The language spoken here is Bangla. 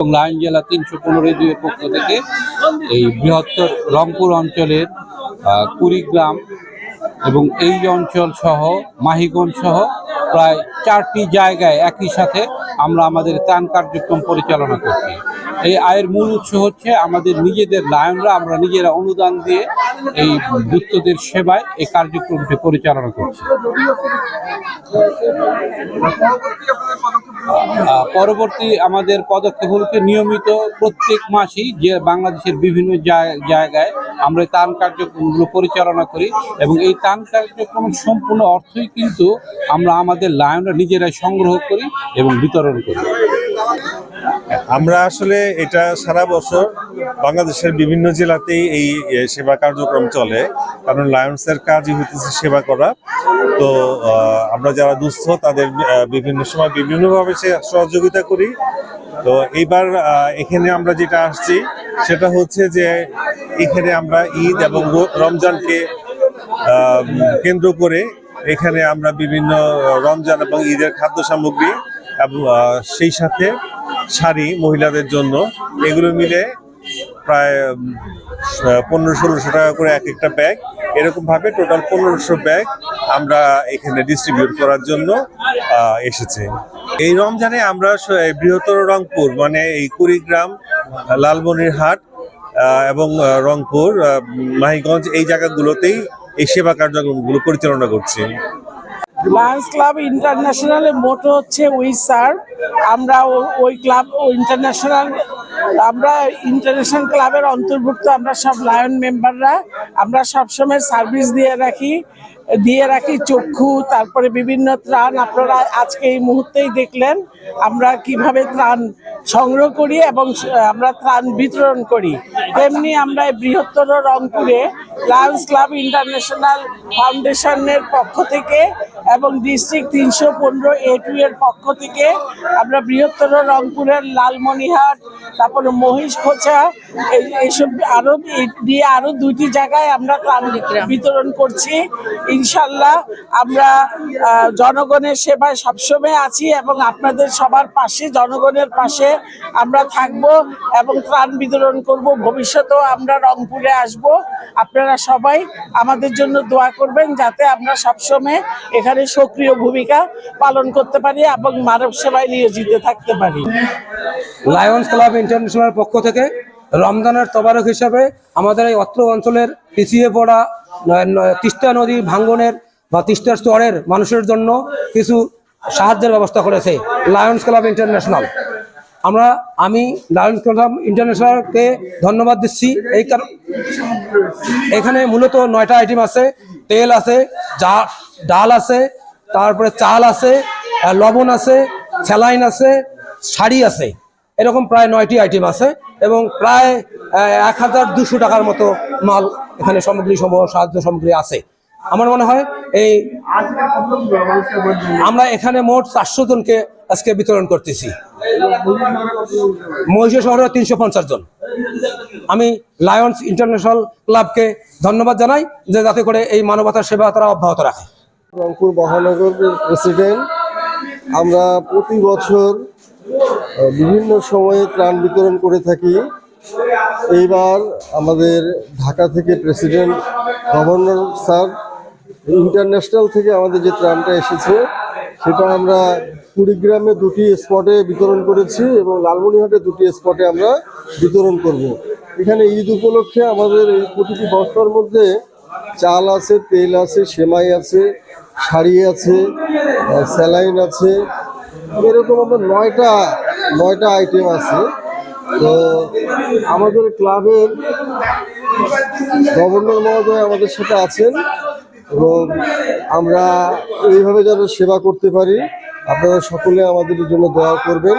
লায়ন জেলা ৩১৫-২ পক্ষ থেকে এই বৃহত্তর রংপুর অঞ্চলের কুড়িগ্রাম এবং এই অঞ্চল সহ মাহিগঞ্জ সহ প্রায় 4টি জায়গায় একই সাথে আমরা আমাদের ত্রাণ কার্যক্রম পরিচালনা করছি। এই আয়ের মূল উৎস হচ্ছে আমাদের নিজেদের লায়নরা, আমরা নিজেরা অনুদান দিয়ে এই দুস্থদের সেবায় এই কার্যক্রমটি পরিচালনা করছি। পরবর্তী আমাদের পদক্ষেপ হচ্ছে নিয়মিত প্রত্যেক মাসেই যে বাংলাদেশের বিভিন্ন জায়গায় আমরা ত্রাণ কার্যক্রমগুলো পরিচালনা করি এবং এই ত্রাণ কার্যক্রমের সম্পূর্ণ অর্থই কিন্তু আমরা আমাদের লায়নরা নিজেরাই সংগ্রহ করি এবং বিতরণ করি। আমরা আসলে এটা সারা বছর বাংলাদেশের বিভিন্ন জেলাতেই এই সেবা কার্যক্রম চলে, কারণ লায়ন্সের কাজই হইতেছে সেবা করা। তো আমরা যারা দুস্থ তাদের বিভিন্ন সময় বিভিন্নভাবে সহযোগিতা করি। তো এইবার এখানে আমরা যেটা আসছি সেটা হচ্ছে যে এখানে আমরা ঈদ এবং রমজানকে কেন্দ্র করে এখানে আমরা বিভিন্ন রমজান এবং ঈদের খাদ্য সামগ্রী এবং সেই সাথে শাড়ি মহিলাদের জন্য এগুলো মিলে প্রায় 1500-1600 টাকা করে এক একটা ব্যাগ, এরকম ভাবে টোটাল 1500 ব্যাগ আমরা এখানে ডিস্ট্রিবিউট করার জন্য এসেছি। এই রমজানে আমরা বৃহত্তর রংপুর মানে এই কুড়িগ্রাম, লালমনিরহাট এবং রংপুর, মাহিগঞ্জ এই জায়গাগুলোতেই এই সেবা কার্যক্রমগুলো পরিচালনা করছি। লায়ন্স ক্লাব ইন্টারন্যাশনালের মোটো হচ্ছে উই সার্ভ। আমরা ওই ক্লাব ইন্টারন্যাশনাল ক্লাবের অন্তর্ভুক্ত আমরা সব লায়ন মেম্বাররা আমরা সবসময় সার্ভিস দিয়ে রাখি চক্ষু, তারপরে বিভিন্ন ত্রাণ। আপনারা আজকে এই মুহূর্তেই দেখলেন আমরা কিভাবে ত্রাণ সংগ্রহ করি এবং আমরা ত্রাণ বিতরণ করি। তেমনি আমরা বৃহত্তর রংপুরে লায়ন্স ক্লাব ইন্টারন্যাশনাল ফাউন্ডেশনের পক্ষ থেকে এবং ডিস্ট্রিক্ট 315A2 এর পক্ষ থেকে আমরা বৃহত্তর রংপুরের লালমনিরহাট, তারপরে মহিষখোঁচা, এইসব আরো 2টি জায়গায় আমরা ত্রাণ বিতরণ করছি। ইনশাল্লাহ আমরা জনগণের সেবায় সবসময় আছি এবং আপনাদের সবার পাশে, জনগণের পাশে আমরা থাকব এবং ত্রাণ বিতরণ করব। ভবিষ্যতেও আমরা রংপুরে আসব। আপনারা সবাই আমাদের জন্য দোয়া করবেন যাতে আমরা সবসময় এখানে সক্রিয় ভূমিকা পালন করতে পারি এবং মানব সেবায় নিয়োজিত থাকতে পারি। লায়ন্স ক্লাব ইন্টারন্যাশনাল পক্ষ থেকে রমজানের তবারক হিসাবে আমাদের এই অত্র অঞ্চলের পিছিয়ে পড়া তিস্তা নদী ভাঙ্গনের বা তিস্তার চরের মানুষের জন্য কিছু সাহায্যের ব্যবস্থা করেছে লায়ন্স ক্লাব ইন্টারন্যাশনাল। আমি লায়ন্স ক্লাব ইন্টারন্যাশনালকে ধন্যবাদ দিচ্ছি। এই কারণ এখানে মূলত 9টা আইটেম আছে। তেল আছে, ডাল আছে, তারপরে চাল আছে, লবণ আছে, স্যালাইন আছে, শাড়ি আছে, এরকম প্রায় 9টি আইটেম আছে এবং প্রায় 1200 টাকার মতো মাল এখানে সাহায্য সামগ্রী আছে। আমার মনে হয় আমরা এখানে মোট 400 জনকে আজকে বিতরণ করতেছি। মহিষা শহরে 350 জন। আমি লায়ন্স ইন্টারন্যাশনাল ক্লাবকে ধন্যবাদ জানাই যে যাতে করে এই মানবতার সেবা তারা অব্যাহত রাখে। রংপুর মহানগরের প্রেসিডেন্ট, আমরা প্রতি বছর বিভিন্ন সময়ে ত্রাণ বিতরণ করে থাকি। এইবার আমাদের ঢাকা থেকে প্রেসিডেন্ট, গভর্নর স্যার, ইন্টারন্যাশনাল থেকে আমাদের যে ত্রাণটা এসেছে সেটা আমরা কুড়িগ্রামে 2টি স্পটে বিতরণ করেছি এবং লালমনিরহাটে 2টি স্পটে আমরা বিতরণ করব। এখানে ঈদ উপলক্ষে আমাদের এই প্রতিটি বস্তার মধ্যে চাল আছে, তেল আছে, সেমাই আছে, শাড়ি আছে, স্যালাইন আছে, এরকম আমরা 9টা আইটেম আছে। তো আমাদের ক্লাবের গভর্নর মহোদয় আমাদের সাথে আছেন এবং আমরা এইভাবে যেন সেবা করতে পারি, আপনারা সকলে আমাদের জন্য দোয়া করবেন।